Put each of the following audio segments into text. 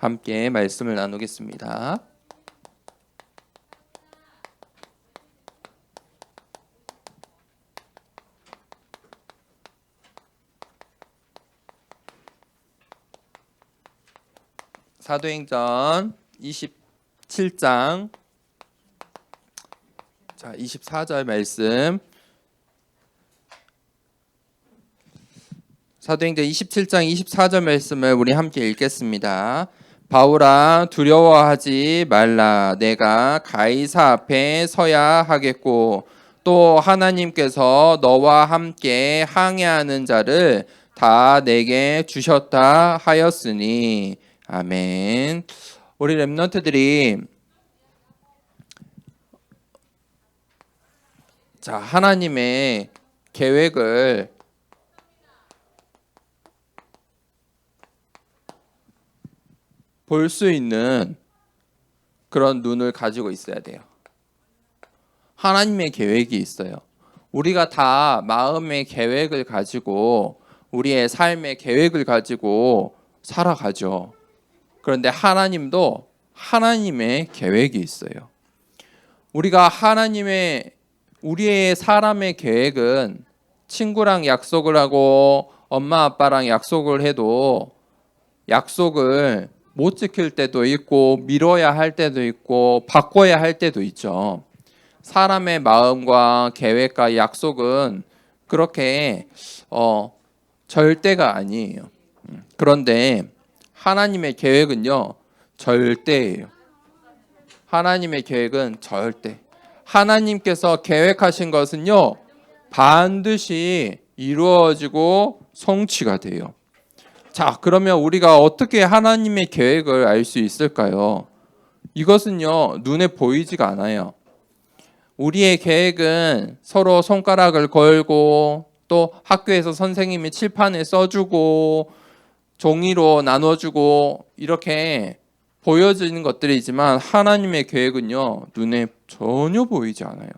함께 말씀을 나누겠습니다. 사도행전 27장 24절 말씀. 사도행전 27장 24절 말씀을 우리 함께 읽겠습니다. 바울아, 두려워하지 말라. 내가 가이사 앞에 서야 하겠고 또 하나님께서 너와 함께 항해하는 자를 다 내게 주셨다 하였으니. 아멘. 우리 렘넌트들이 하나님의 계획을 볼 수 있는 그런 눈을 가지고 있어야 돼요. 하나님의 계획이 있어요. 우리가 다 마음의 계획을 가지고 우리의 삶의 계획을 가지고 살아가죠. 그런데 하나님도 하나님의 계획이 있어요. 우리의 사람의 계획은 친구랑 약속을 하고 엄마 아빠랑 약속을 해도 약속을 못 지킬 때도 있고 미뤄야 할 때도 있고 바꿔야 할 때도 있죠. 사람의 마음과 계획과 약속은 그렇게 절대가 아니에요. 그런데 하나님의 계획은요, 절대예요. 하나님의 계획은 절대. 하나님께서 계획하신 것은요, 반드시 이루어지고 성취가 돼요. 자, 그러면 우리가 어떻게 하나님의 계획을 알 수 있을까요? 이것은요, 눈에 보이지가 않아요. 우리의 계획은 서로 손가락을 걸고 또 학교에서 선생님이 칠판에 써주고 종이로 나눠주고 이렇게 보여지는 것들이지만 하나님의 계획은요, 눈에 전혀 보이지 않아요.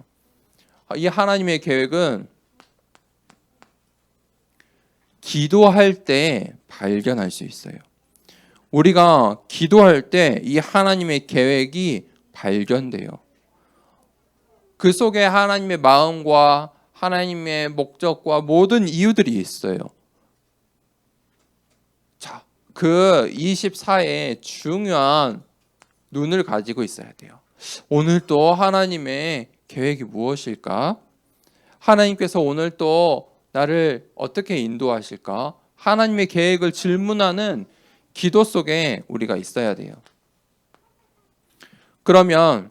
이 하나님의 계획은 기도할 때 발견할 수 있어요. 우리가 기도할 때 이 하나님의 계획이 발견돼요. 그 속에 하나님의 마음과 하나님의 목적과 모든 이유들이 있어요. 자, 그 24에 중요한 눈을 가지고 있어야 돼요. 오늘 또 하나님의 계획이 무엇일까? 하나님께서 오늘 또 나를 어떻게 인도하실까? 하나님의 계획을 질문하는 기도 속에 우리가 있어야 돼요. 그러면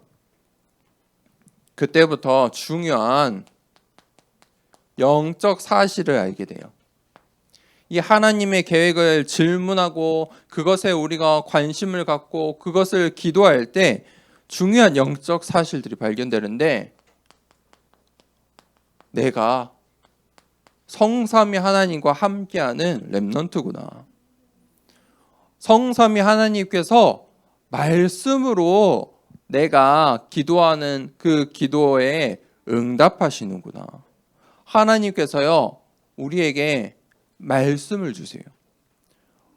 그때부터 중요한 영적 사실을 알게 돼요. 이 하나님의 계획을 질문하고 그것에 우리가 관심을 갖고 그것을 기도할 때 중요한 영적 사실들이 발견되는데, 내가 성삼위 하나님과 함께하는 렘넌트구나. 성삼위 하나님께서 말씀으로 내가 기도하는 그 기도에 응답하시는구나. 하나님께서요, 우리에게 말씀을 주세요.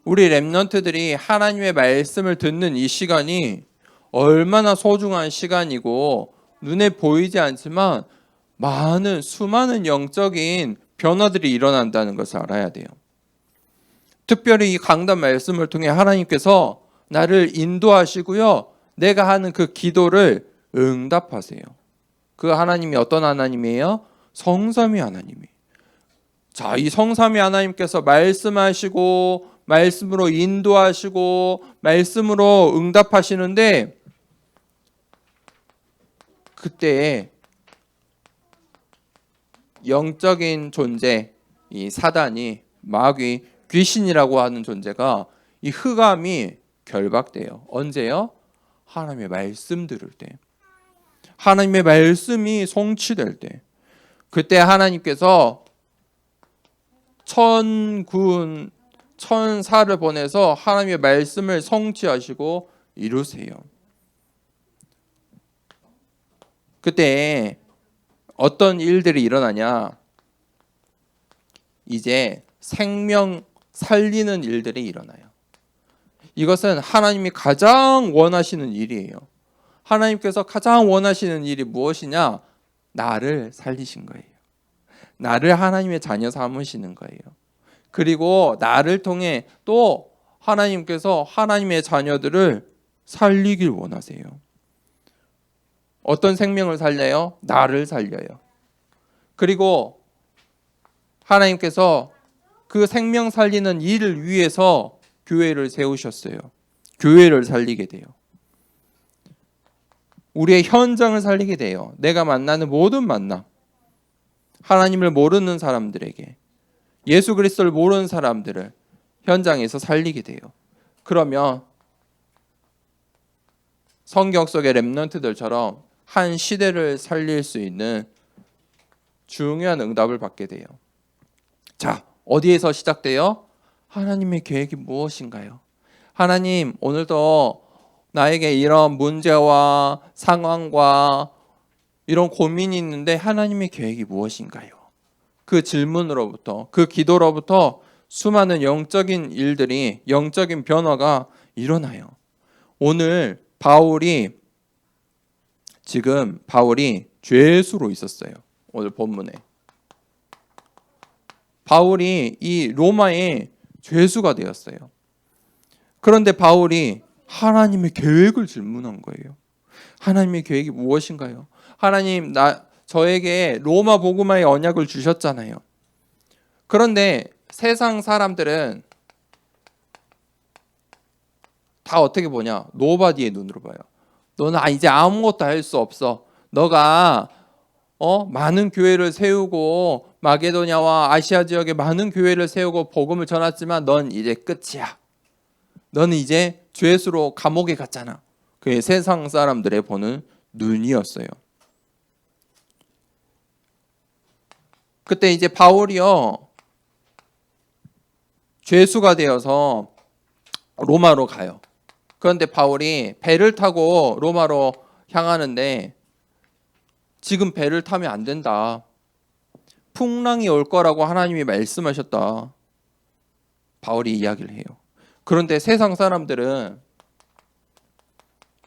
우리 렘넌트들이 하나님의 말씀을 듣는 이 시간이 얼마나 소중한 시간이고 눈에 보이지 않지만 수많은 영적인 변화들이 일어난다는 것을 알아야 돼요. 특별히 이 강단 말씀을 통해 하나님께서 나를 인도하시고요, 내가 하는 그 기도를 응답하세요. 그 하나님이 어떤 하나님이에요? 성삼위 하나님이. 자, 이 성삼위 하나님께서 말씀하시고 말씀으로 인도하시고 말씀으로 응답하시는데, 그때 영적인 존재, 이 사단이, 마귀, 귀신이라고 하는 존재가 이 흑암이 결박돼요. 언제요? 하나님의 말씀 들을 때, 하나님의 말씀이 성취될 때, 그때 하나님께서 천군 천사를 보내서 하나님의 말씀을 성취하시고 이루세요. 그때 어떤 일들이 일어나냐? 이제 생명 살리는 일들이 일어나요. 이것은 하나님이 가장 원하시는 일이에요. 하나님께서 가장 원하시는 일이 무엇이냐? 나를 살리신 거예요. 나를 하나님의 자녀 삼으시는 거예요. 그리고 나를 통해 또 하나님께서 하나님의 자녀들을 살리길 원하세요. 어떤 생명을 살려요? 나를 살려요. 그리고 하나님께서 그 생명 살리는 일을 위해서 교회를 세우셨어요. 교회를 살리게 돼요. 우리의 현장을 살리게 돼요. 내가 만나는 모든 만남, 하나님을 모르는 사람들에게, 예수 그리스도를 모르는 사람들을 현장에서 살리게 돼요. 그러면 성경 속의 렘넌트들처럼 한 시대를 살릴 수 있는 중요한 응답을 받게 돼요. 자, 어디에서 시작돼요? 하나님의 계획이 무엇인가요? 하나님, 오늘도 나에게 이런 문제와 상황과 이런 고민이 있는데 하나님의 계획이 무엇인가요? 그 질문으로부터, 그 기도로부터 수많은 영적인 일들이, 영적인 변화가 일어나요. 오늘 바울이 죄수로 있었어요. 오늘 본문에. 바울이 이 로마의 죄수가 되었어요. 그런데 바울이 하나님의 계획을 질문한 거예요. 하나님의 계획이 무엇인가요? 하나님, 저에게 로마 복음화의 언약을 주셨잖아요. 그런데 세상 사람들은 다 어떻게 보냐? 노바디의 눈으로 봐요. 너는 이제 아무것도 할 수 없어. 너가 많은 교회를 세우고 마게도냐와 아시아 지역에 많은 교회를 세우고 복음을 전했지만 넌 이제 끝이야. 너는 이제 죄수로 감옥에 갔잖아. 그게 세상 사람들의 보는 눈이었어요. 그때 이제 바울이요, 죄수가 되어서 로마로 가요. 그런데 바울이 배를 타고 로마로 향하는데 지금 배를 타면 안 된다. 풍랑이 올 거라고 하나님이 말씀하셨다. 바울이 이야기를 해요. 그런데 세상 사람들은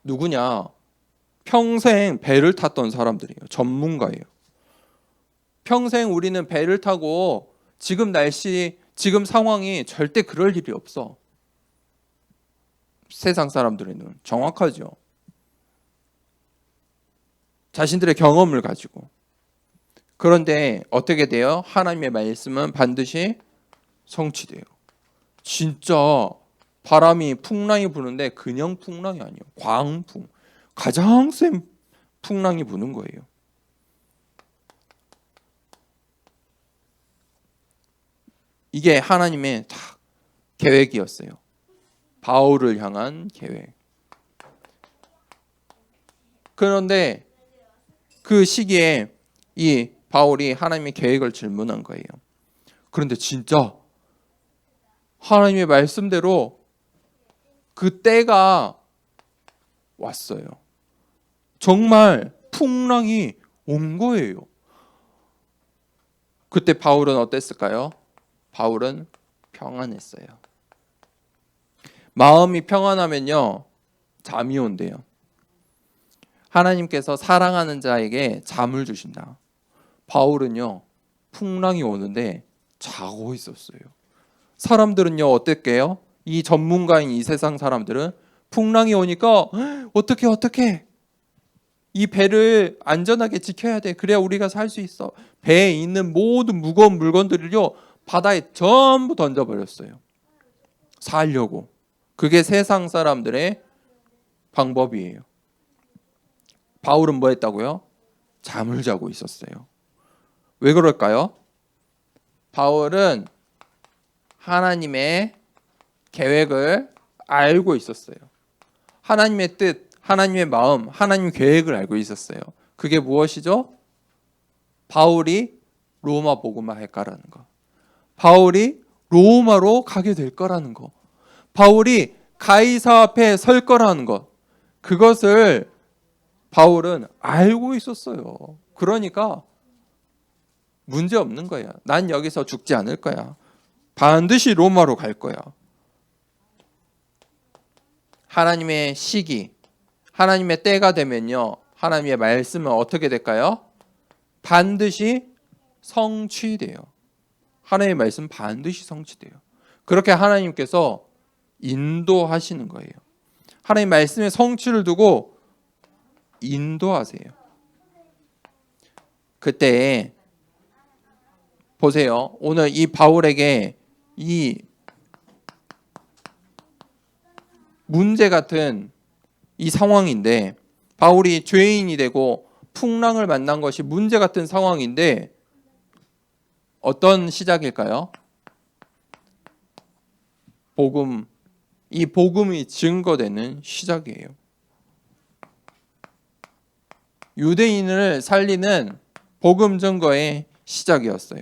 누구냐? 평생 배를 탔던 사람들이에요. 전문가예요. 평생 우리는 배를 타고 지금 날씨, 지금 상황이 절대 그럴 일이 없어. 세상 사람들은 정확하죠. 자신들의 경험을 가지고. 그런데 어떻게 돼요? 하나님의 말씀은 반드시 성취돼요. 진짜 바람이 풍랑이 부는데 그냥 풍랑이 아니에요. 광풍. 가장 센 풍랑이 부는 거예요. 이게 하나님의 다 계획이었어요. 바울을 향한 계획. 그런데 그 시기에 이 바울이 하나님의 계획을 질문한 거예요. 그런데 진짜 하나님의 말씀대로 그 때가 왔어요. 정말 풍랑이 온 거예요. 그때 바울은 어땠을까요? 바울은 평안했어요. 마음이 평안하면요, 잠이 온대요. 하나님께서 사랑하는 자에게 잠을 주신다. 바울은요, 풍랑이 오는데 자고 있었어요. 사람들은요, 어땠게요? 이 전문가인 이 세상 사람들은 풍랑이 오니까 어떻게 이 배를 안전하게 지켜야 돼. 그래야 우리가 살 수 있어. 배에 있는 모든 무거운 물건들을요, 바다에 전부 던져버렸어요. 살려고. 그게 세상 사람들의 방법이에요. 바울은 뭐 했다고요? 잠을 자고 있었어요. 왜 그럴까요? 바울은 하나님의 계획을 알고 있었어요. 하나님의 뜻, 하나님의 마음, 하나님 계획을 알고 있었어요. 그게 무엇이죠? 바울이 로마 복음화 할 거라는 거. 바울이 로마로 가게 될 거라는 거. 바울이 가이사 앞에 설 거라는 것. 그것을 바울은 알고 있었어요. 그러니까 문제 없는 거야. 난 여기서 죽지 않을 거야. 반드시 로마로 갈 거야. 하나님의 시기, 하나님의 때가 되면요, 하나님의 말씀은 어떻게 될까요? 반드시 성취돼요. 하나님의 말씀 반드시 성취돼요. 그렇게 하나님께서 인도하시는 거예요. 하나님 말씀의 성취를 두고 인도하세요. 그때 보세요. 오늘 이 바울에게 이 문제 같은 이 상황인데, 바울이 죄인이 되고 풍랑을 만난 것이 문제 같은 상황인데 어떤 시작일까요? 복음, 이 복음이 증거되는 시작이에요. 유대인을 살리는 복음 증거의 시작이었어요.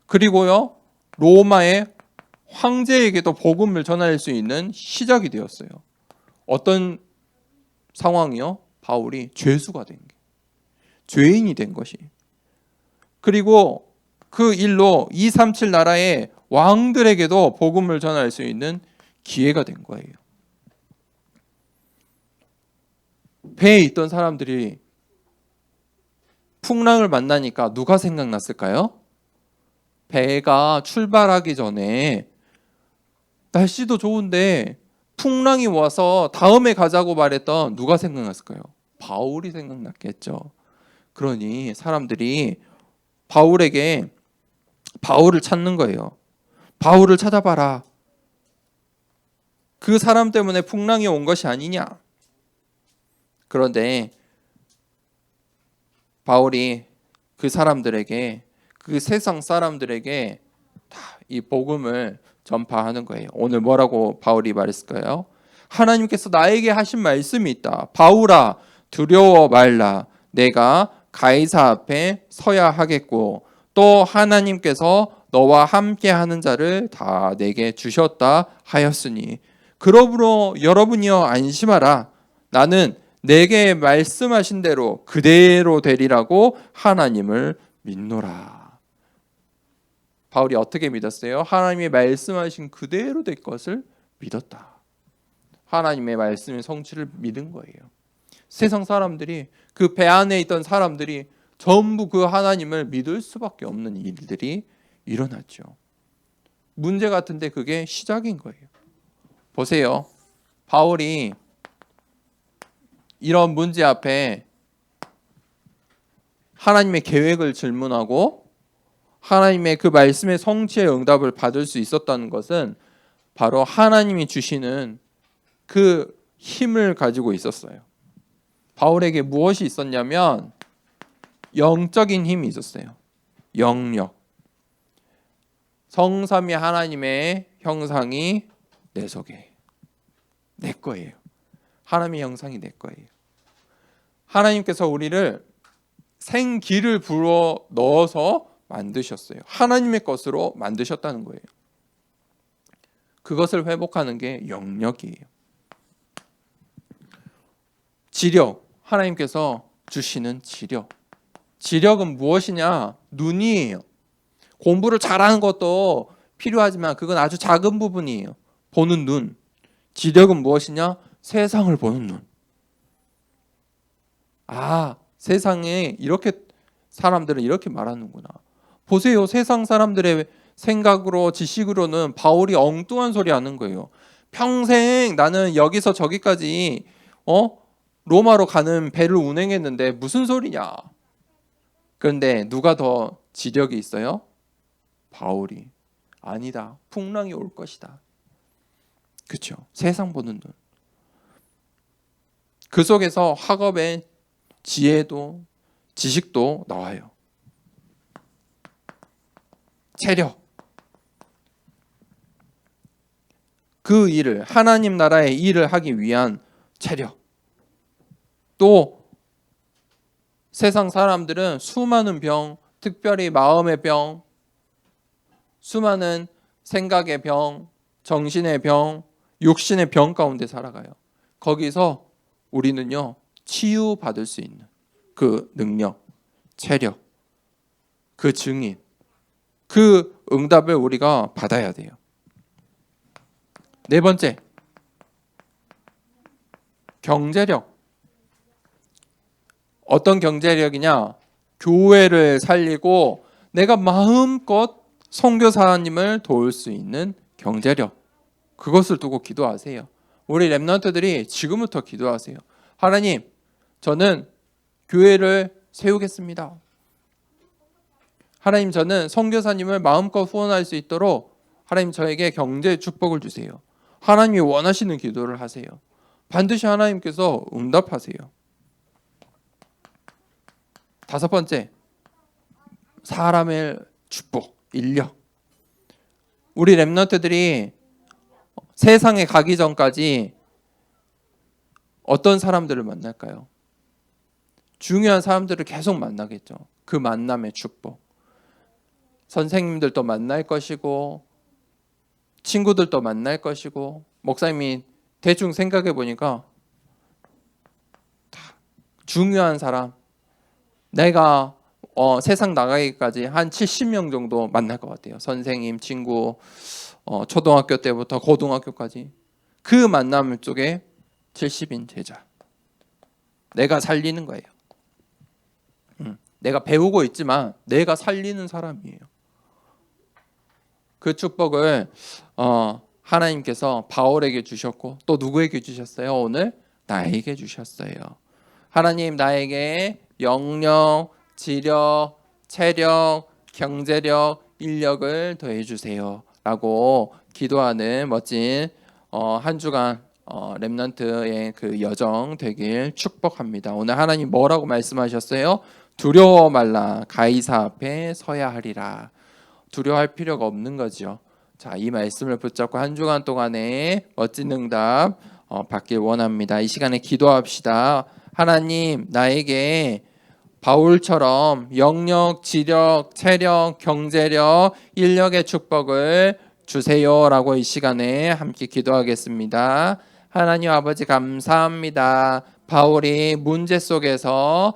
그리고요, 로마의 황제에게도 복음을 전할 수 있는 시작이 되었어요. 어떤 상황이요? 바울이 죄수가 된 게, 죄인이 된 것이. 그리고 그 일로 237 나라의 왕들에게도 복음을 전할 수 있는 기회가 된 거예요. 배에 있던 사람들이 풍랑을 만나니까 누가 생각났을까요? 배가 출발하기 전에 날씨도 좋은데 풍랑이 와서 다음에 가자고 말했던 누가 생각났을까요? 바울이 생각났겠죠. 그러니 사람들이 바울을 찾는 거예요. 바울을 찾아봐라. 그 사람 때문에 풍랑이 온 것이 아니냐. 그런데 바울이 그 사람들에게, 그 세상 사람들에게 다 이 복음을 전파하는 거예요. 오늘 뭐라고 바울이 말했을까요? 하나님께서 나에게 하신 말씀이 있다. 바울아, 두려워 말라. 내가 가이사 앞에 서야 하겠고, 또 하나님께서 너와 함께 하는 자를 다 내게 주셨다 하였으니, 그러므로 여러분이여 안심하라. 나는 내게 말씀하신 대로 그대로 되리라고 하나님을 믿노라. 바울이 어떻게 믿었어요? 하나님이 말씀하신 그대로 될 것을 믿었다. 하나님의 말씀의 성취를 믿은 거예요. 세상 사람들이, 그 배 안에 있던 사람들이 전부 그 하나님을 믿을 수밖에 없는 일들이 일어났죠. 문제 같은데 그게 시작인 거예요. 보세요. 바울이 이런 문제 앞에 하나님의 계획을 질문하고 하나님의 그 말씀의 성취의 응답을 받을 수 있었다는 것은 바로 하나님이 주시는 그 힘을 가지고 있었어요. 바울에게 무엇이 있었냐면 영적인 힘이 있었어요. 영력. 성삼위 하나님의 형상이 내 속에, 내 거예요. 하나님의 형상이 내 거예요. 하나님께서 우리를 생기를 불어 넣어서 만드셨어요. 하나님의 것으로 만드셨다는 거예요. 그것을 회복하는 게 영력이에요. 지력, 하나님께서 주시는 지력. 지력은 무엇이냐? 눈이에요. 공부를 잘하는 것도 필요하지만 그건 아주 작은 부분이에요. 보는 눈. 지력은 무엇이냐? 세상을 보는 눈. 아, 세상에 이렇게 사람들은 이렇게 말하는구나. 보세요. 세상 사람들의 생각으로, 지식으로는 바울이 엉뚱한 소리 하는 거예요. 평생 나는 여기서 저기까지 로마로 가는 배를 운행했는데 무슨 소리냐. 그런데 누가 더 지력이 있어요? 바울이. 아니다. 풍랑이 올 것이다. 그렇죠. 세상 보는 눈. 그 속에서 학업의 지혜도 지식도 나와요. 체력. 그 일을, 하나님 나라의 일을 하기 위한 체력. 또 세상 사람들은 수많은 병, 특별히 마음의 병, 수많은 생각의 병, 정신의 병, 육신의 병 가운데 살아가요. 거기서 우리는요, 치유받을 수 있는 그 능력, 체력, 그 증인, 그 응답을 우리가 받아야 돼요. 네 번째, 경제력. 어떤 경제력이냐? 교회를 살리고 내가 마음껏 선교사님을 도울 수 있는 경제력. 그것을 두고 기도하세요. 우리 렘넌트들이 지금부터 기도하세요. 하나님, 저는 교회를 세우겠습니다. 하나님, 저는 선교사님을 마음껏 후원할 수 있도록 하나님 저에게 경제 축복을 주세요. 하나님이 원하시는 기도를 하세요. 반드시 하나님께서 응답하세요. 5번째, 사람의 축복, 인력. 우리 렘넌트들이 세상에 가기 전까지 어떤 사람들을 만날까요? 중요한 사람들을 계속 만나겠죠. 그 만남의 축복. 선생님들도 만날 것이고 친구들도 만날 것이고 목사님이 대충 생각해 보니까 중요한 사람 내가 세상 나가기까지 한 70명 정도 만날 것 같아요. 선생님, 친구, 초등학교 때부터 고등학교까지 그 만남 쪽에 70인 제자 내가 살리는 거예요. 내가 배우고 있지만 내가 살리는 사람이에요. 그 축복을 하나님께서 바울에게 주셨고 또 누구에게 주셨어요? 오늘 나에게 주셨어요. 하나님 나에게 영력, 지력, 체력, 경제력, 인력을 더해 주세요 라고 기도하는 멋진 한 주간 렘넌트의 그 여정 되길 축복합니다. 오늘 하나님 뭐라고 말씀하셨어요? 두려워 말라 가이사 앞에 서야 하리라. 두려워할 필요가 없는 거죠. 자, 이 말씀을 붙잡고 한 주간 동안에 멋진 응답 받길 원합니다. 이 시간에 기도합시다. 하나님 나에게 바울처럼 영력, 지력, 체력, 경제력, 인력의 축복을 주세요라고 이 시간에 함께 기도하겠습니다. 하나님 아버지 감사합니다. 바울이 문제 속에서